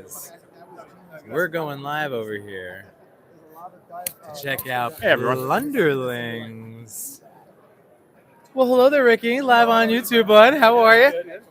guys. We're going live over here to check out Hey, everyone. Plunderlings. Well, hello there, Ricky. Live on YouTube, bud. How are you?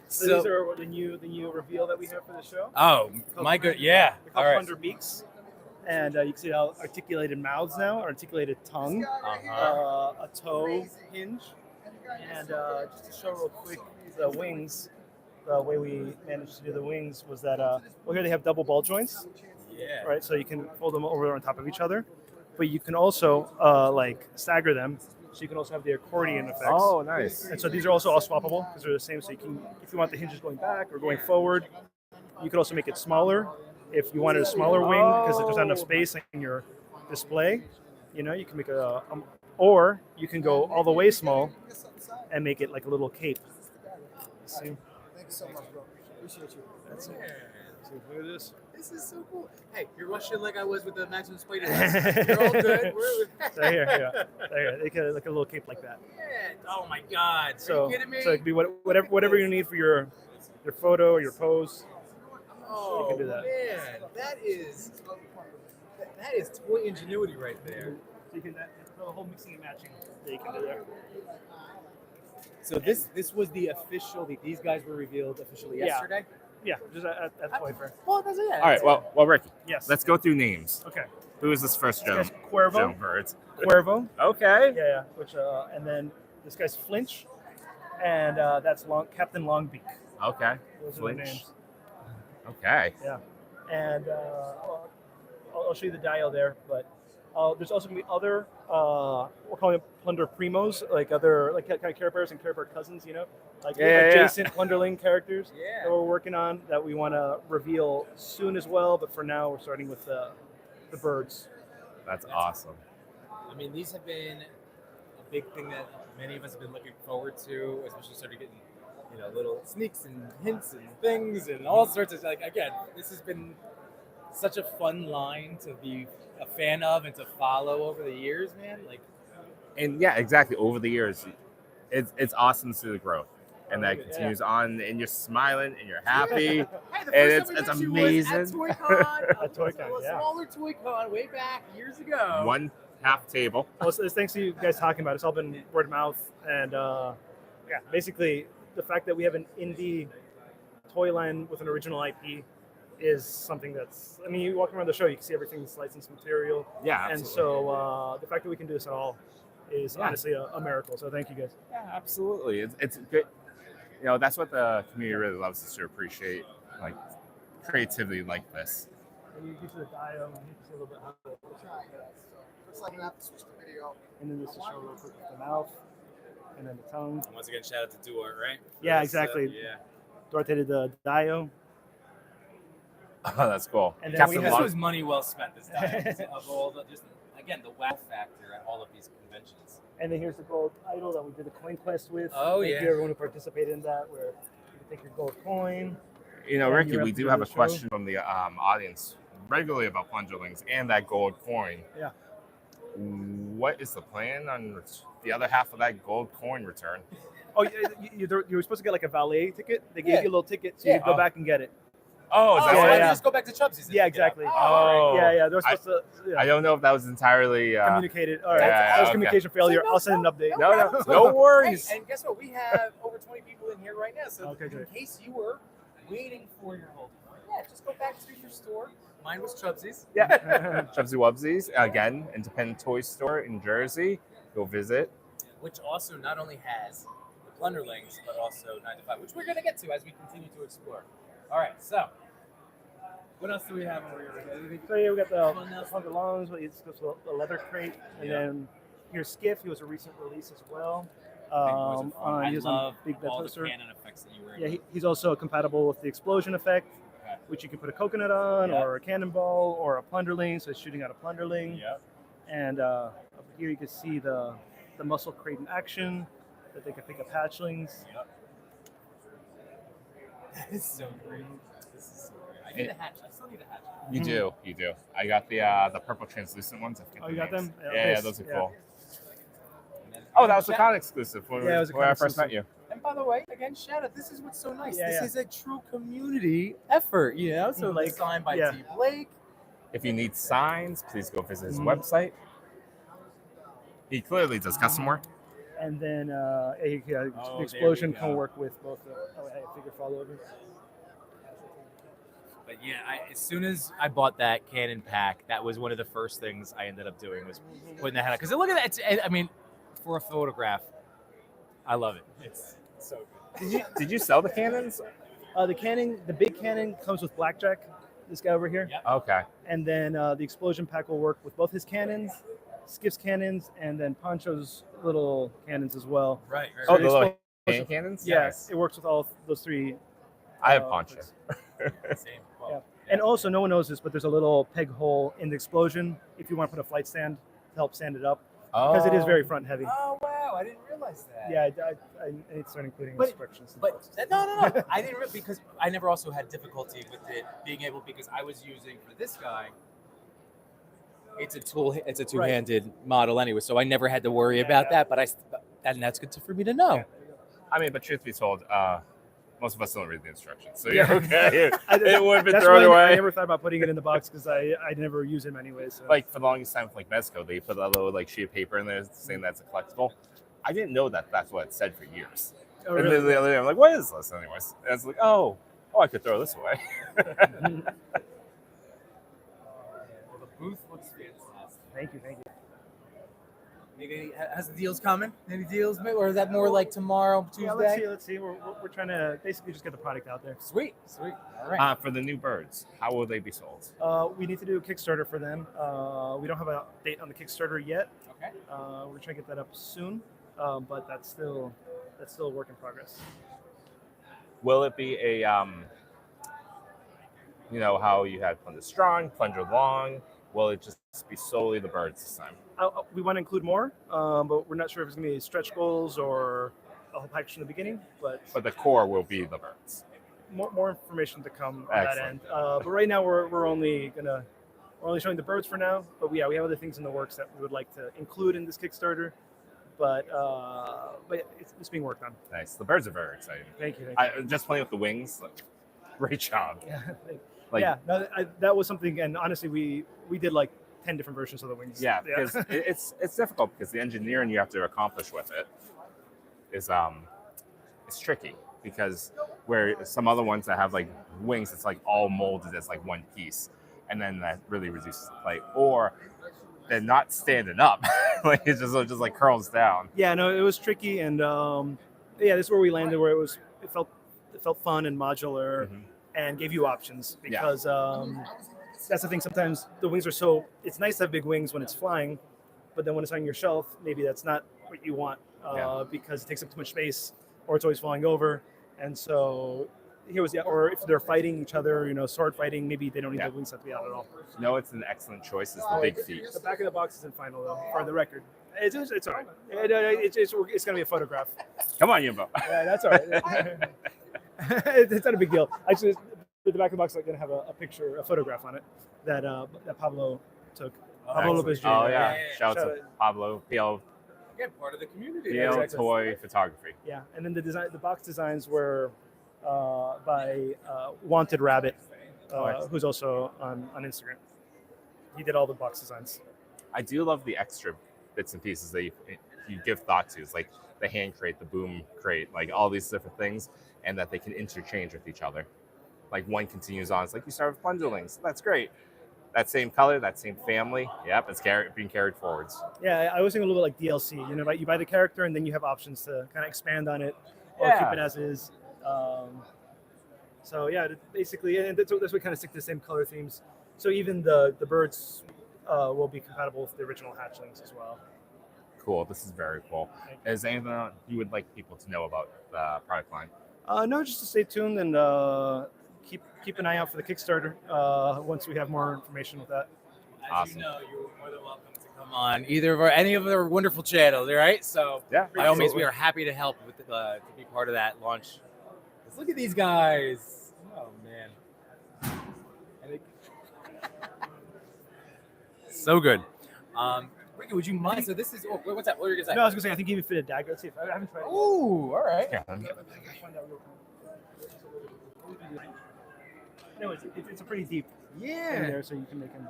So these are the new reveal that we have for the show. Oh, my good. Yeah. They're All called right. Plunder Beaks. And you can see how articulated mouths now, articulated tongue, a toe hinge. And just to show real quick the wings, the way we managed to do the wings was that, well, here they have double ball joints. Yeah. Right, so you can fold them over on top of each other. But you can also, like, stagger them. So you can also have the accordion effects. Oh, nice. And so these are also all swappable because they're the same. So you can, if you want the hinges going back or going forward, you can also make it smaller. If you wanted a smaller wing because there's not enough space in your display, you know, you can make or you can go all the way small and make it like a little cape. See? Thank you so much, bro. Appreciate you. That's it. See, look at this. This is so cool. Hey, you're rushing like I was with the Maximum Spider. You're all good. Right here, yeah. Right here. They can like a little cape like that. Yeah. Oh my God. So, are you kidding me? so it could be whatever you need for your photo or your pose. Oh, you can do that. Man, that is toy ingenuity right there. So you can the whole mixing and matching that you can do there. So this was the official. These guys were revealed officially yesterday. Yeah, just at Toy Fair. Well, that's it. All right. Well, Ricky. Yes. Let's go through names. Okay. Who is this first This gentleman? guy's Cuervo. Birds. Cuervo. Okay. Yeah. Which and then this guy's Flinch, and that's Captain Longbeak. Okay. Those are the Flinch. names. Okay. Yeah. And I'll show you the dial there, but there's also going to be other, we're calling them Plunder Primos, like other like kind of Care Bears and Care Bear cousins, you know, like adjacent Plunderling characters that we're working on that we want to reveal soon as well. But for now, we're starting with the birds. That's awesome. I mean, these have been a big thing that many of us have been looking forward to, especially started getting, you know, little sneaks and hints and things and all sorts of, like, again, this has been such a fun line to be a fan of and to follow over the years, man. Like, And yeah, exactly. Over the years, it's awesome to see the growth, and that continues on. And you're smiling and you're happy, hey, and it's amazing. amazing. At ToyCon, At ToyCon, a smaller ToyCon way back years ago. One half table. Well, it's thanks to you guys talking about it. It's all been word of mouth, and yeah, basically the fact that we have an indie toy line with an original IP is something that's, I mean, you walk around the show, you can see everything's licensed material. Yeah, and so the fact that we can do this at all is honestly a miracle. So thank you guys. Yeah, absolutely. It's good. You know, that's what the community really loves is to appreciate, like, creativity like this. And you can see the dial, and you can see a little bit how it Looks like I'm gonna have to switch the video. and then just to show real quick the mouth, and then the tongue. And once again, shout out to Duart, right? Yeah, exactly. Yeah. Duarte did the dio. Oh, that's cool. And then we This have- was money well spent this time. Of all the, just again, the wow factor at all of these conventions. And then here's the gold idol that we did the coin quest with. Oh, Thank yeah. you everyone who participated in that, where you can take your gold coin. You know, And Ricky, you're we up do to have the a show. question from the audience regularly about Plunderlings and that gold coin. Yeah. What is the plan on the other half of that gold coin return? Oh, you were supposed to get like a valet ticket. They gave Yeah. you a little ticket so you could go Oh. back and get it. Oh, is Oh, that so what I it can is? just go back to Chubbsy's. Yeah, exactly. Oh. Yeah, they were supposed to I don't know if that was entirely. communicated. All right, yeah, that was okay. communication failure. So I'll send an update. No worries. Hey, and guess what? We have over 20 people in here right now. So Okay, in good. case you were waiting for your gold coin, yeah, just go back to your store. Mine was Chubbsy's. Yeah. Chubsy Wubsies, again, independent toy store in Jersey. Go visit. Which also not only has the Plunderlings, but also 9 to 5, which we're going to get to as we continue to explore. All right, so what else do we have over here? So yeah, we got the Fun else. Plunder Longs, but it's just a leather crate, and then here's Skiff. He was a recent release as well. I He was love on Big Bad all the Toaster. cannon effects that you were. Yeah, he's also compatible with the explosion effect, Okay. which you can put a coconut on, Yeah. or a cannonball, or a plunderling. So it's shooting out a plunderling. Yep. And up here you can see the muscle crate in action, that they can pick up hatchlings. Yep. That is so great. This is so great. I need a hatch. I still need a hatch. You do. I got the purple translucent ones. I forget Oh, the you got names. them? Yeah, Nice. those are Yeah. cool. And then Oh, that was the chat. con exclusive when, Yeah, it was a when I con first met exclusive. you. And by the way, again, shout out. This is what's so nice. Yeah, this yeah. is a true community effort, So Like, signed by yeah. T. Blake. If you need signs, please go visit his Mhm. website. He clearly does custom work. And then there the we explosion go. can work with both. I figure follow over. But yeah, as soon as I bought that cannon pack, that was one of the first things I ended up doing was putting that out. Because look at that. I mean, for a photograph, I love it. It's so good. Did you sell the cannons? The big cannon comes with Blackjack. This guy over here. Yep. Okay. And then the explosion pack will work with both his cannons, Skiff's cannons, and then Poncho's little cannons as well. Right. Oh, the the little explosion- hand cannons? Yeah, Nice. it works with all those three. I have Poncho. Same. Well, Yeah. And also, no one knows this, but there's a little peg hole in the explosion if you want to put a flight stand to help stand it up, because it is very front heavy. Oh wow! I didn't realize that. Yeah, I need to start including But- instructions. But no. I didn't because I never also had difficulty with it being able because I was using for this guy. It's a tool. It's a two-handed model anyway, so I never had to worry about that. But and that's good for me to know. Yeah. I mean, but truth be told, most of us don't read the instructions, so Yeah. you're okay. I- It would have been that's thrown why I away. never thought about putting it in the box because I never use them anyway. So. Like for the longest time, with like Mezco, they put a little like sheet of paper in there saying that's a collectible. I didn't know that that's what it said for years. Oh, And really? then the other day, I'm like, what is this, anyways? And it's like, oh, I could throw this away. Well, the booth looks fantastic. Thank you. Has the deals coming? Any deals, or is that more like tomorrow, Tuesday? Yeah, let's see. We're trying to basically just get the product out there. Sweet. All right. For the new birds, how will they be sold? We need to do a Kickstarter for them. We don't have a date on the Kickstarter yet. Okay. We're trying to get that up soon, but that's still a work in progress. Will it be a, how you had Plunder Strong, Plunder Long? Will it just be solely the birds this time? We want to include more, but we're not sure if it's going to be stretch goals or a whole package from the beginning. But But the core will be the birds. more information to come on that Excellent. end. But right now we're only showing the birds for now. But we have other things in the works that we would like to include in this Kickstarter. But it's being worked on. Nice. The birds are very exciting. Thank you. Just playing with the wings, like, great job. Yeah. Like, Yeah, no, that was something, and honestly, we did like 10 different versions of the wings. Yeah, because it's difficult because the engineering you have to accomplish with it is it's tricky because where some other ones that have like wings, it's like all molded as like one piece, and then that really reduces the play, or they're not standing up, like it just like curls down. Yeah, no, it was tricky, and this is where we landed, where it felt fun and modular, Mhm. and gave you options because that's the thing. Sometimes the wings are it's nice to have big wings when it's flying, but then when it's on your shelf, maybe that's not what you want because it takes up too much space or it's always falling over. And so here was or if they're fighting each other, sword fighting, maybe they don't need the wings to be out at all. No, it's an excellent choice. It's the big feet. The back of the box isn't final though, for the record. It's all right. It's gonna be a photograph. Come on, Yimbo. Yeah, that's all right. It's not a big deal. Actually, the back of the box is going to have a picture, a photograph on it that Pablo took. Pablo Lopez Jr. Oh yeah, shout Shout out to Pablo, PL Again, part of the community. Toy Photography. Yeah, and then the box designs were by Wanted Rabbit, who's also on Instagram. He did all the box designs. I do love the extra bits and pieces that you give thought to. It's like the hand crate, the boom crate, like all these different things, and that they can interchange with each other. Like one continues on. It's like you start with Plunderlings. That's great. That same color, that same family. Yep, it's being carried forwards. Yeah, I was thinking a little bit like DLC. You buy the character and then you have options to kind of expand on it or keep it as is. So yeah, basically, and that's what kind of stick to the same color themes. So even the birds will be compatible with the original hatchlings as well. Cool. This is very cool. Is there anything you would like people to know about the product line? No, just to stay tuned and keep an eye out for the Kickstarter once we have more information with that. As Awesome. you know, you're more than welcome to come on any of our wonderful channels, all right? So Yeah. by all means, we are happy to help with to be part of that launch. Let's look at these guys. Oh man. So good. Would you mind? So this is. Oh, wait, what's that? What are you gonna say? No, I was gonna say I think you even fit a dagger. Let's see if I haven't tried it. Ooh, all right. Yeah, let me- Find out real quick. No, it's a pretty deep in Yeah. there, so you can make him,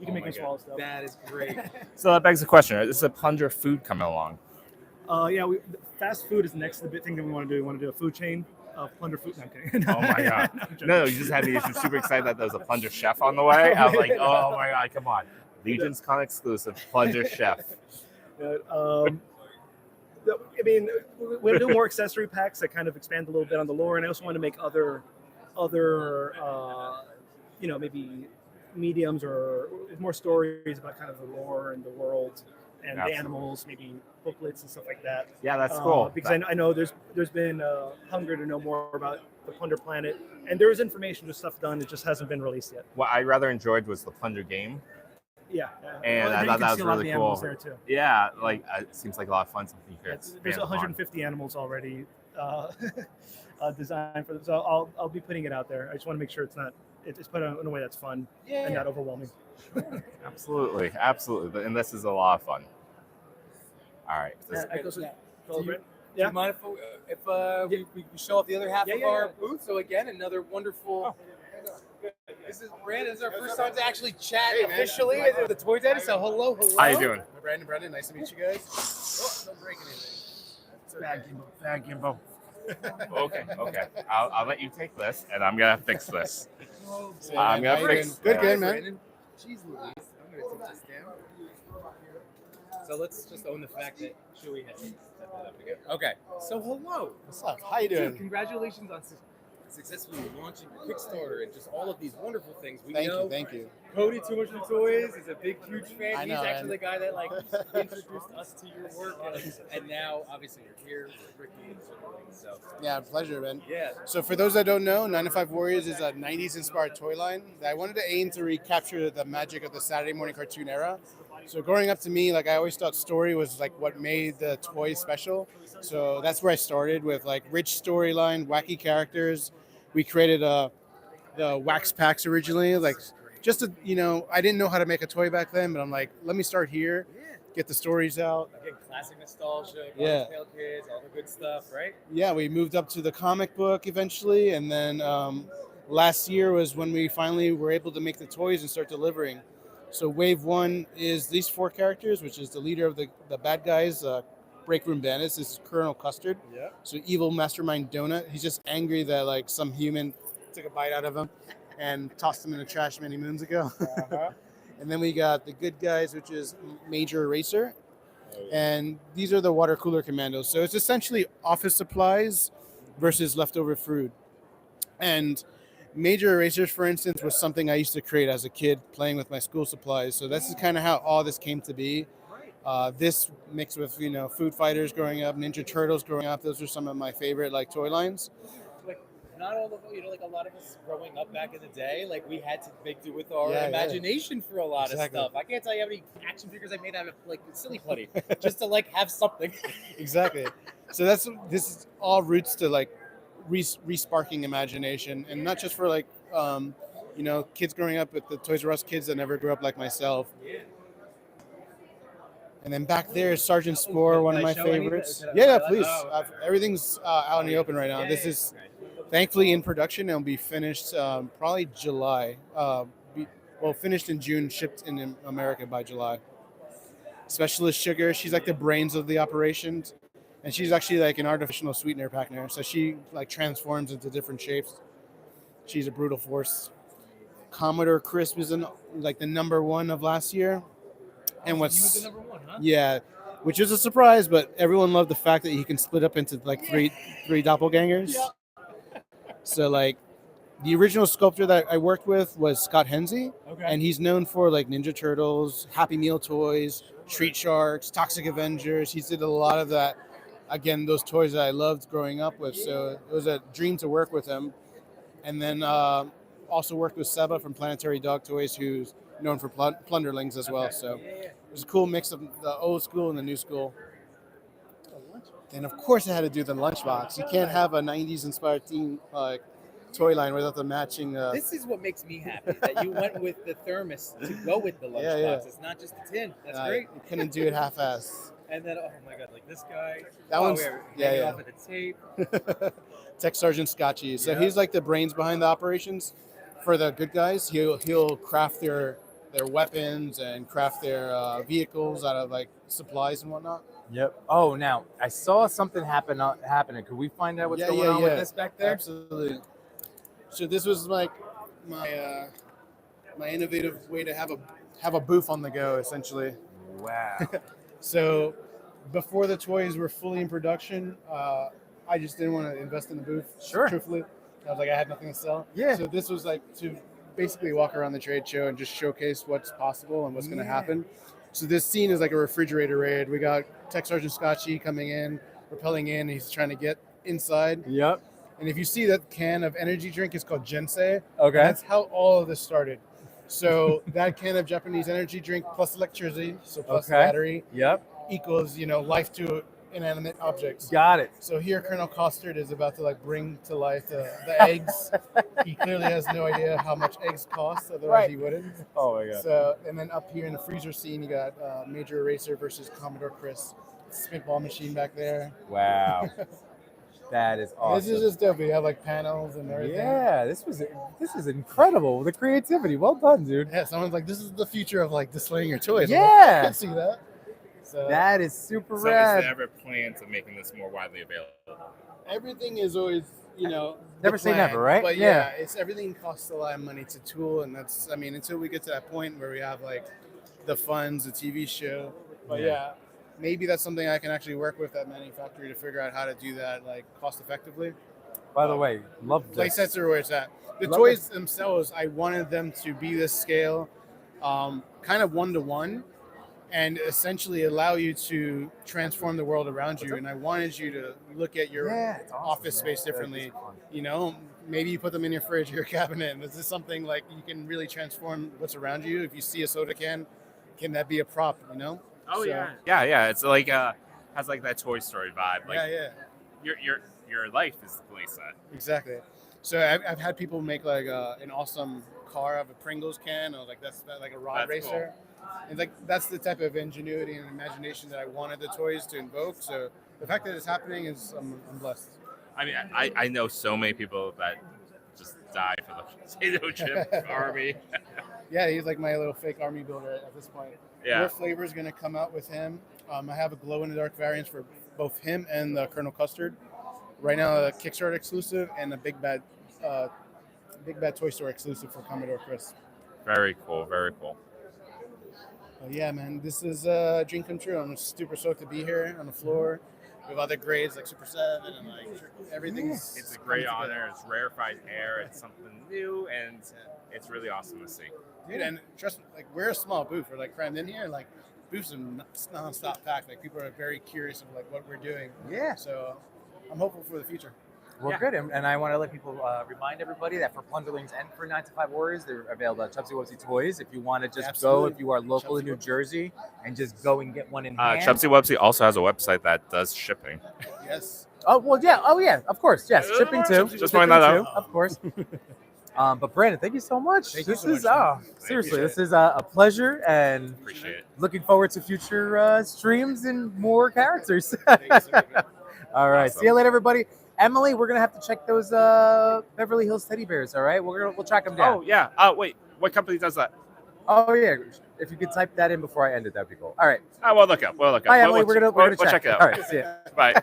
you can make my him swallow stuff. That is great. So that begs the question: is a plunder food coming along? Yeah, fast food is the next big thing that we want to do. We want to do a food chain of plunder food. No, I'm kidding. Oh my god! No, I'm joking. No, you just had me super excited that there was a plunder chef on the way. I was like, oh my god, come on! Legion's Con exclusive plunder chef. I mean, we want to do more accessory packs that kind of expand a little bit on the lore, and I also want to make other, maybe mediums or more stories about kind of the lore and the world and Absolutely. the animals, maybe booklets and stuff like that. Yeah, that's cool. Because I know there's been hunger to know more about the Plunder Planet, and there is information, just stuff done. It just hasn't been released yet. What I rather enjoyed was the plunder game. Yeah, And I you thought can that was see a lot of really the animals cool. there too. Yeah, like it seems like a lot of fun. Something you could There's expand upon. 150 animals already designed for them, so I'll be putting it out there. I just want to make sure it's put in a way that's fun and not overwhelming. Absolutely, absolutely, and this is a lot of fun. All right, this- Do you mind if we show off the other half of our booth? So again, another wonderful. This is Brandon. This is our first time to actually chat officially at the Toy Daddy. So hello. how you doing? Brandon, nice to meet you guys. Oh, don't break anything. Bad Yimbo. Okay. I'll let you take this, and I'm gonna fix this. So, I'm how gonna you fix. doing? Good, man. Brandon. Jeez Louise. I'm gonna take this down. So let's just own the fact that Chewy has set that up again. Okay. So hello. What's up? How you Dude, doing? congratulations on successfully launching your Kickstarter and just all of these wonderful things. We Thank know you, thank you. Cody, Too Much for Toys, is a big, huge fan. I know, He's actually and- the guy that introduced us to your work, and now obviously you're here with Ricky and Plunderlings. So Yeah, pleasure, man. yeah, So for those that don't know, 9 to 5 Warriors is a 90s inspired toy line that I wanted to aim to recapture the magic of the Saturday morning cartoon era. So growing up to me, I always thought story was what made the toys special. So that's where I started with rich storyline, wacky characters. We created the wax packs originally, just to, I didn't know how to make a toy back then, but I'm like, let me start here, get the stories out. again, classic nostalgia, Yeah. Pale Kids, all the good stuff, right? Yeah, we moved up to the comic book eventually, and then last year was when we finally were able to make the toys and start delivering. So wave one is these 4 characters, which is the leader of the bad guys, Break Room Bandits. This is Colonel Custard. Yeah. So evil mastermind Donut. He's just angry that some human took a bite out of him and tossed him in the trash many moons ago. And then we got the good guys, which is Major Eraser. And these are the water cooler commandos. So it's essentially office supplies versus leftover food. And Major Erasers, for instance, was something I used to create as a kid playing with my school supplies. So this is kind of how all this came to be. This mixed with, Food Fighters growing up, Ninja Turtles growing up. Those are some of my favorite toy lines. Not all of a lot of us growing up back in the day, we had to make do with our Yeah, imagination for a lot Exactly. of stuff. I can't tell you how many action figures I made out of silly putty just to have something. Exactly. So this is all roots to re-sparking imagination, and not just for kids growing up with the Toys R Us kids that never grew up like myself. Yeah. And then back there is Sergeant Spore, one of Can I my show any of favorites. it? Yeah, please. Oh. Everything's out in the open right now. Yeah, This yeah, is okay. thankfully in production and will be finished probably July. Finished in June, shipped in America by July. Specialist Sugar, she's the brains of the operation, and she's actually an artificial sweetener packer. So she transforms into different shapes. She's a brutal force. Commodore Crisp is the number 1 of last year. And He what's was the number 1, huh? yeah, which is a surprise, but everyone loved the fact that he can split up into three doppelgangers. Yeah. So the original sculptor that I worked with was Scott Hensey, Okay. and he's known for Ninja Turtles, Happy Meal toys, Street Sharks, Toxic Avengers. He did a lot of that. Again, those toys that I loved growing up with. So it was a dream to work with him. And then also worked with Seba from Planetary Dog Toys, who's known for Plunderlings as well. So it was a cool mix of the old school and the new school. And of course, I had to do the lunchbox. You can't have a '90s inspired theme toy line without the matching. This is what makes me happy, that you went with the thermos to go with the lunchbox. Yeah. It's not just the tin. That's I great. couldn't do it half-ass. And then, oh my god, like this guy. That one's hanging off of the tape. Tech Sergeant Scotchy. So Yeah. he's like the brains behind the operations for the good guys. He'll craft their weapons and craft their vehicles out of like supplies and whatnot. Yep. Oh, now I saw something happening. Could we find out what's going on with this back there? Absolutely. So this was like my my innovative way to have a booth on the go, essentially. Wow. So before the toys were fully in production, I just didn't want to invest in the booth. Sure. Truthfully, I was like, I had nothing to sell. Yeah. So this was like to basically walk around the trade show and just showcase what's possible and what's going to happen. So this scene is like a refrigerator raid. We got Tech Sergeant Scotchy coming in, rappelling in. He's trying to get inside. Yep. And if you see that can of energy drink, it's called Jensei. Okay. And that's how all of this started. So that can of Japanese energy drink plus electricity, so plus battery, Yep. equals, life to inanimate objects. Got it. So here Colonel Costard is about to like bring to life the eggs. He clearly has no idea how much eggs cost, otherwise he wouldn't. Oh my god. So, and then up here in the freezer scene, you got Major Eraser versus Commodore Chris. Spitball machine back there. Wow. That is awesome. This is just dope. You have like panels and everything. Yeah, this is incredible. The creativity. Well done, dude. Yeah, someone's like, this is the future of like displaying your toys. I'm Yeah. like, I can see that. So That is super So is rad. there ever plans of making this more widely available? everything is always, the Never say plan. never, right? But Yeah. it's everything costs a lot of money to tool, and that's, until we get to that point where we have like the funds, the TV show. But Yeah. maybe that's something I can actually work with that manufacturer to figure out how to do that like cost effectively. By the way, love Play this. sets are where it's at. The Love toys themselves, I wanted them to be this scale, kind of one-to-one, and essentially allow you to transform the world around you. And I wanted you to look at your it's awesome, office man. space differently. That is fun. Maybe you put them in your fridge or your cabinet. And this is something like you can really transform what's around you. If you see a soda can that be a prop? Oh So- yeah. It's like has like that Toy Story vibe. Like Yeah. your life is the play set. Exactly. So I've had people make like an awesome car of a Pringles can, or like that's like a rod That's racer. And like that's the type of ingenuity and imagination that I wanted the toys to invoke. So the fact that it's happening is I'm blessed. I mean, I know so many people that just die for the potato chip army. Yeah, he's like my little fake army builder at this point. Yeah. More flavors going to come out with him. I have a glow in the dark variants for both him and the Colonel Custard. Right now, a Kickstarter exclusive and a Big Bad Toy Store exclusive for Commodore Chris. Very cool. Very cool. Yeah, man, this is a dream come true. I'm super stoked to be here on the floor with other grades like Super 7 and like everything's. It's a great honor. It's rarefied air. It's something new, and it's really awesome to see. Dude, and trust me, like we're a small booth. We're like crammed in here. Like booths are non-stop packed. Like people are very curious of like what we're doing. Yeah. So I'm hopeful for the future. Well, Yeah. good. And I want to let people remind everybody that for Plunderlings and for 9 to 5 Warriors, they're available at Chubsy Wubsy Toys. If you want to just go, Absolutely. if you are local in New Jersey, and just go and get one in hand. Chubsy Wubsy also has a website that does shipping. Yes. Oh, well, yeah. Oh, yeah. Of course. Yes. Shipping too. Just Shipping pointing that too, out. Of course. But Brandon, thank you so much. Thank you This so is much, man. seriously, you. this is a pleasure, and Appreciate it. looking forward to future streams and more characters. Thank you so much, man. All right. Awesome. See you later, everybody. Emily, we're gonna have to check those Beverly Hills teddy bears. All right, we'll track them down. Oh yeah. Wait. What company does that? Oh yeah. If you could type that in before I end it, that'd be cool. All right. We'll look up. We'll look up. Bye, We'll- Emily. we'll we're gonna check it out. All right. See ya. Bye.